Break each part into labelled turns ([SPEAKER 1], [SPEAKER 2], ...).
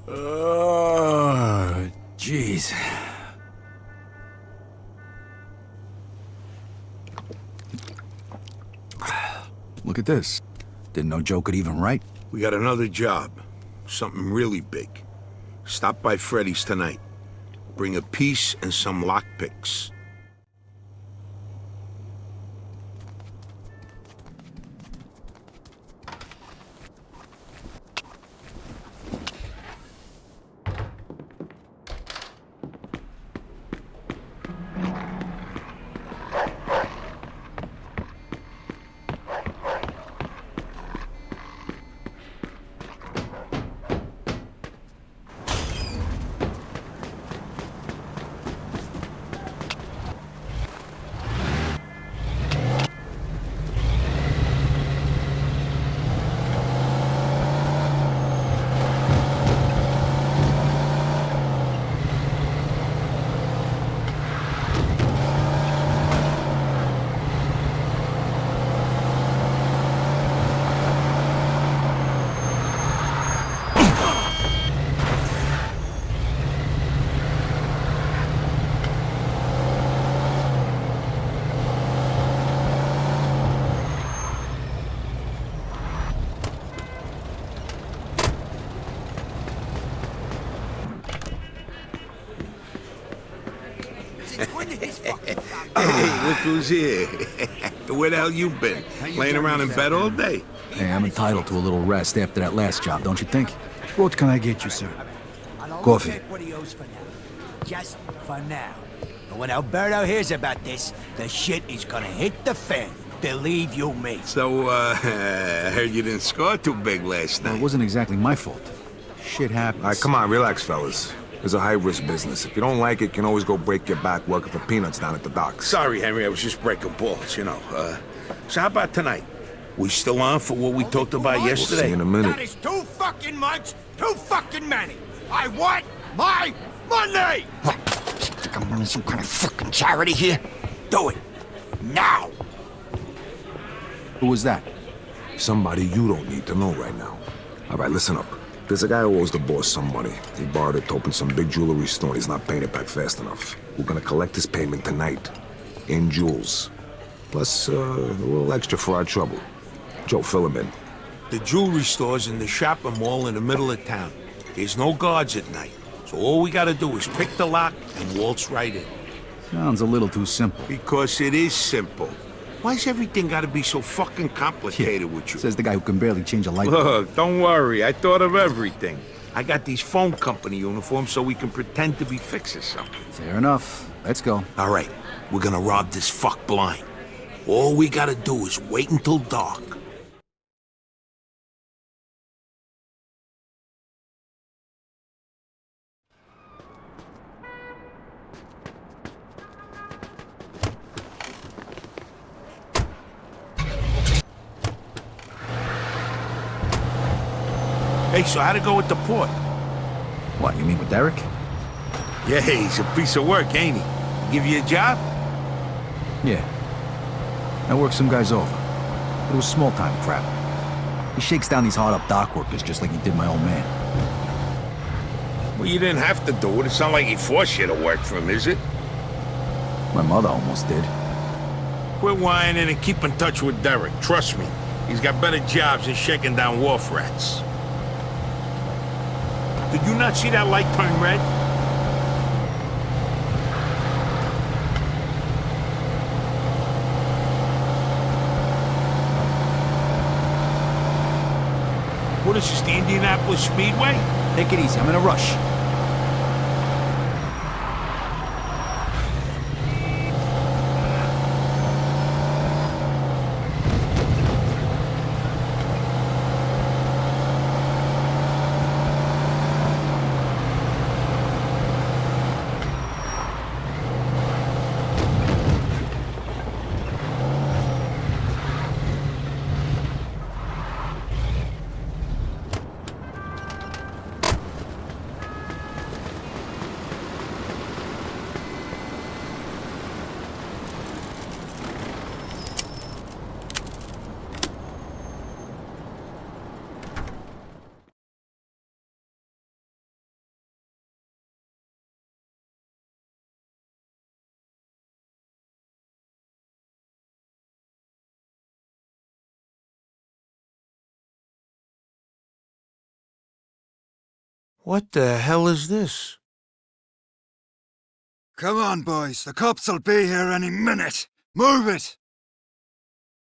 [SPEAKER 1] Oh, jeez. Look at this. Didn't know Joe could even write.
[SPEAKER 2] We got another job. Something really big. Stop by Freddy's tonight. Bring a piece and some lockpicks. Hey, look who's here. Where the hell you been? Laying around in bed all day?
[SPEAKER 1] Hey, I'm entitled to a little rest after that last job, don't you think?
[SPEAKER 3] What can I get you, sir?
[SPEAKER 1] Coffee.
[SPEAKER 4] Take what he owes for now. Just for now. But when Alberto hears about this, the shit is gonna hit the fan. Believe you me.
[SPEAKER 2] So, I heard you didn't score too big last
[SPEAKER 1] Well,
[SPEAKER 2] night.
[SPEAKER 1] it wasn't exactly my fault. Shit happens.
[SPEAKER 5] All right, come on, relax, fellas. It's a high-risk business. If you don't like it, you can always go break your back working for peanuts down at the docks.
[SPEAKER 2] Sorry, Henry, I was just breaking balls, you know. So how about tonight? We still on for what we talked about
[SPEAKER 5] We'll
[SPEAKER 2] yesterday?
[SPEAKER 5] see in a
[SPEAKER 4] That
[SPEAKER 5] minute.
[SPEAKER 4] is too fucking much, too fucking many. I want my money!
[SPEAKER 3] What? Think I'm running some kind of fucking charity here?
[SPEAKER 4] Do it. Now!
[SPEAKER 1] Who was that?
[SPEAKER 5] Somebody you don't need to know right now. All right, listen up. There's a guy who owes the boss some money. He borrowed it to open some big jewelry store and he's not paying it back fast enough. We're gonna collect his payment tonight. In jewels. Plus, a little extra for our trouble. Joe, fill him in.
[SPEAKER 2] The jewelry store's in the shopping mall in the middle of town. There's no guards at night. So all we gotta do is pick the lock and waltz right in.
[SPEAKER 1] Sounds a little too simple.
[SPEAKER 2] Because it is simple. Why's everything gotta be so fucking complicated with you?
[SPEAKER 1] Says the guy who can barely change a light bulb.
[SPEAKER 2] Look, don't worry. I thought of everything. I got these phone company uniforms so we can pretend to be fixing something.
[SPEAKER 1] Fair enough. Let's go.
[SPEAKER 2] All right, we're gonna rob this fuck blind. All we gotta do is wait until dark. Hey, so how'd it go with the port?
[SPEAKER 1] What, you mean with Derek?
[SPEAKER 2] Yeah, he's a piece of work, ain't he? Give you a job?
[SPEAKER 1] Yeah. I worked some guys over. But it was small-time crap. He shakes down these hard-up dock workers just like he did my old man.
[SPEAKER 2] Well, you didn't have to do it. It's not like he forced you to work for him, is it?
[SPEAKER 1] My mother almost did.
[SPEAKER 2] Quit whining and keep in touch with Derek. Trust me, he's got better jobs than shaking down wharf rats. Did you not see that light turn red? What is this, the Indianapolis Speedway?
[SPEAKER 1] Take it easy, I'm in a rush.
[SPEAKER 2] What the hell is this?
[SPEAKER 3] Come on, boys. The cops will be here any minute. Move it!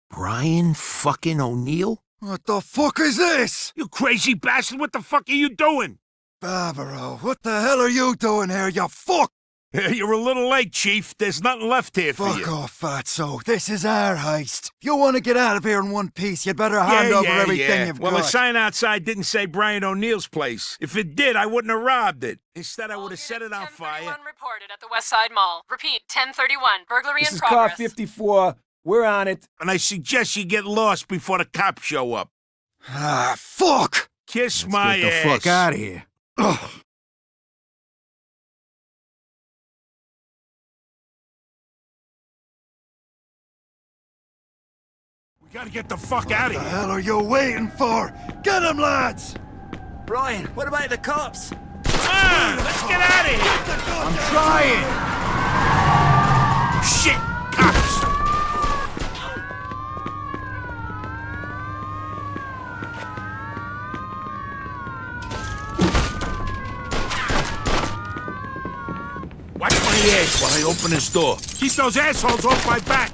[SPEAKER 2] Brian fucking O'Neill?
[SPEAKER 3] What the fuck is this?
[SPEAKER 2] You crazy bastard, what the fuck are you doing?
[SPEAKER 3] Barbaro, what the hell are you doing here, you fuck?
[SPEAKER 2] You're a little late, Chief. There's nothing left here for
[SPEAKER 3] Fuck
[SPEAKER 2] you.
[SPEAKER 3] off, fatso. This is our heist. If you want to get out of here in one piece, you'd better hand over everything you've
[SPEAKER 2] well,
[SPEAKER 3] got.
[SPEAKER 2] the sign outside didn't say Brian O'Neill's place. If it did, I wouldn't have robbed it. Instead, I would have set it on fire.
[SPEAKER 6] 1031 reported at the West Side Mall. Repeat, 1031. Burglary
[SPEAKER 7] This
[SPEAKER 6] in
[SPEAKER 7] is
[SPEAKER 6] progress.
[SPEAKER 7] car 54. We're on it.
[SPEAKER 2] And I suggest you get lost before the cops show up.
[SPEAKER 3] Ah, fuck!
[SPEAKER 2] Kiss
[SPEAKER 1] Let's
[SPEAKER 2] my
[SPEAKER 1] get the
[SPEAKER 2] ass.
[SPEAKER 1] fuck out of here.
[SPEAKER 3] Ugh.
[SPEAKER 2] We gotta get the fuck out of
[SPEAKER 3] What the
[SPEAKER 2] here.
[SPEAKER 3] hell are you waiting for? Get him, lads!
[SPEAKER 4] Brian, what about the cops?
[SPEAKER 2] Come on, let's get out of here.
[SPEAKER 1] I'm trying!
[SPEAKER 2] Shit, cops. Watch my ass while I open this door. Keep those assholes off my back.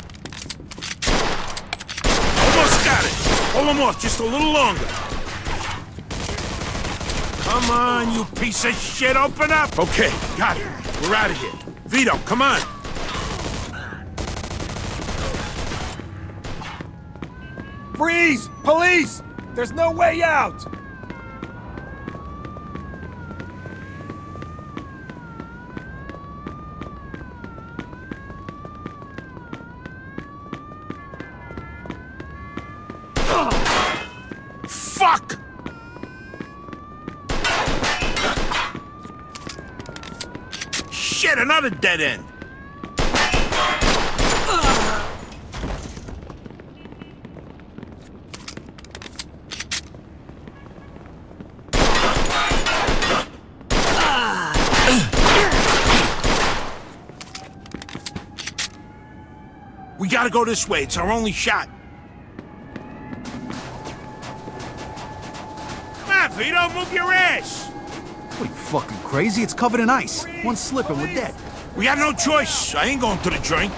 [SPEAKER 2] Almost got it. Hold them off just a little longer. Come on, you piece of shit, open up! Okay, got it. We're out of here. Vito, come on!
[SPEAKER 7] Freeze! Police! There's no way out!
[SPEAKER 2] Fuck! Shit, another dead end! We gotta go this way, it's our only shot. Come on, Vito, move your ass!
[SPEAKER 1] What are you, fucking crazy? It's covered in ice. One slip and we're dead.
[SPEAKER 2] We got no choice. I ain't going to the joint.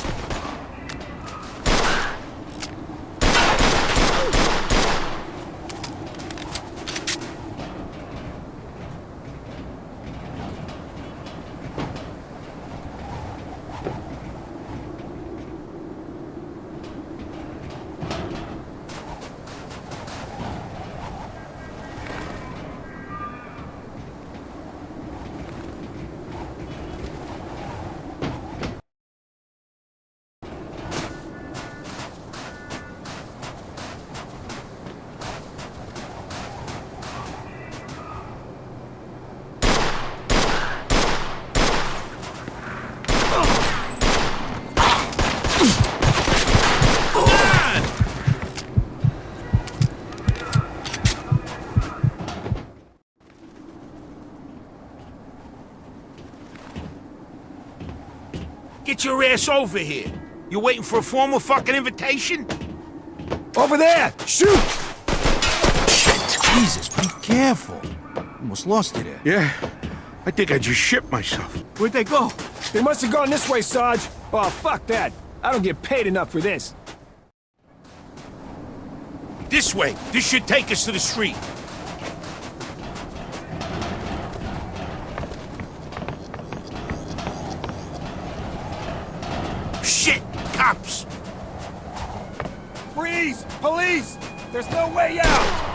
[SPEAKER 2] Get your ass over here. You waiting for a formal fucking invitation?
[SPEAKER 7] Over there! Shoot!
[SPEAKER 1] Jesus, be careful. Almost lost you there.
[SPEAKER 2] Yeah, I think I just shit myself.
[SPEAKER 1] Where'd they go?
[SPEAKER 7] They must have gone this way, Sarge. Oh, fuck that. I don't get paid enough for this.
[SPEAKER 2] This way. This should take us to the street. Shit! Cops!
[SPEAKER 7] Freeze! Police! There's no way out!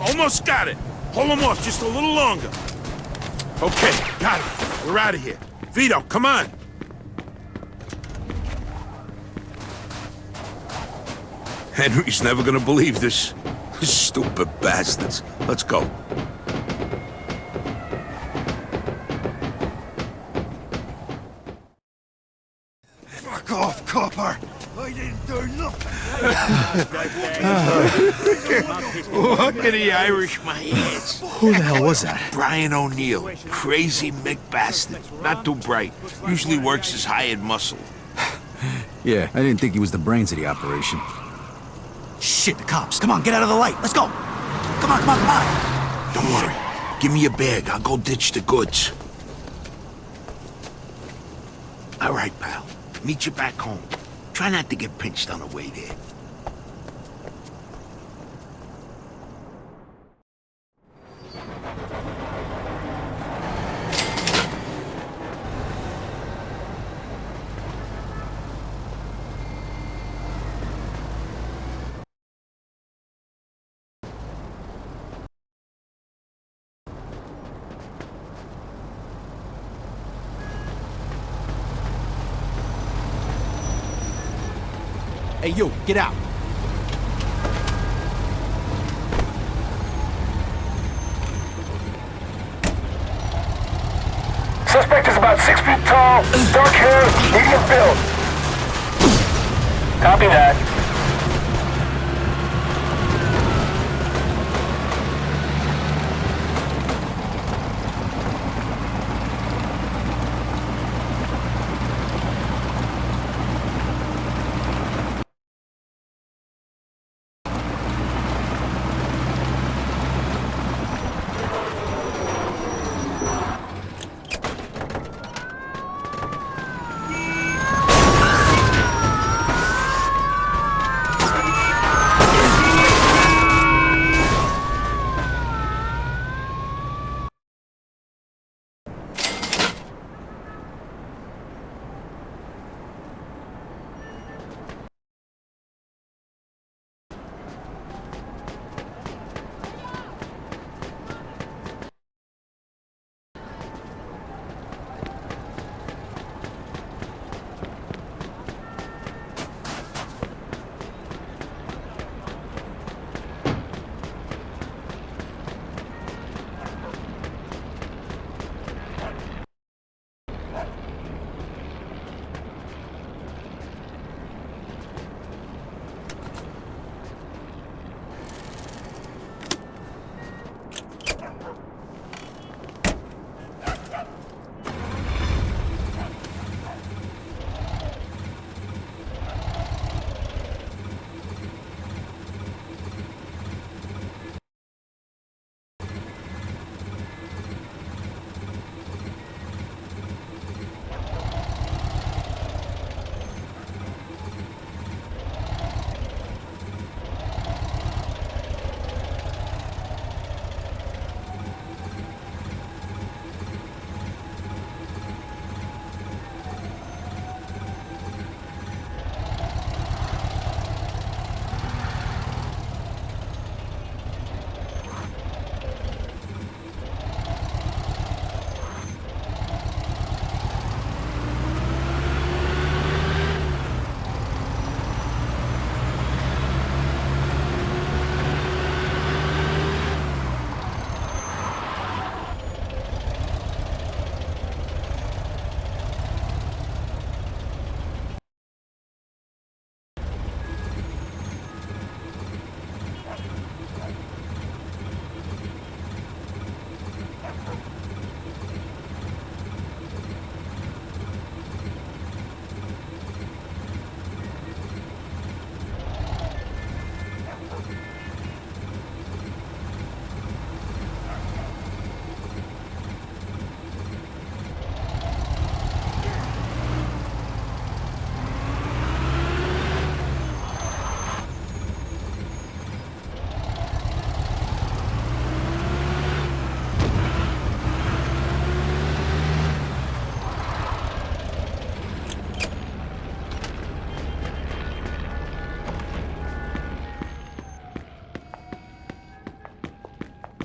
[SPEAKER 2] Almost got it. Hold them off just a little longer. Okay, got it. We're out of here. Vito, come on. Henry's never gonna believe this. Stupid bastards. Let's go.
[SPEAKER 3] Fuck off, copper! I didn't do nothing!
[SPEAKER 2] Look at the Irish, my ass.
[SPEAKER 1] Who the hell was that?
[SPEAKER 2] Brian O'Neill. Crazy Mick bastard. Not too bright. Usually works his hired muscle.
[SPEAKER 1] Yeah, I didn't think he was the brains of the operation. Shit, the cops. Come on, get out of the light. Let's go. Come on, come on, come on.
[SPEAKER 2] Don't worry. Give me your bag. I'll go ditch the goods. All right, pal. Meet you back home. Try not to get pinched on the way there.
[SPEAKER 4] Hey, you, get out.
[SPEAKER 8] Suspect is about 6 feet tall, dark hair, medium build. Copy that.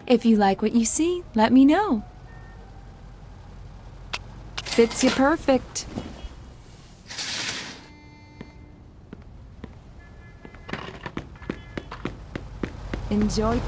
[SPEAKER 9] If you like what you see, let me know. Fits you perfect. Enjoy.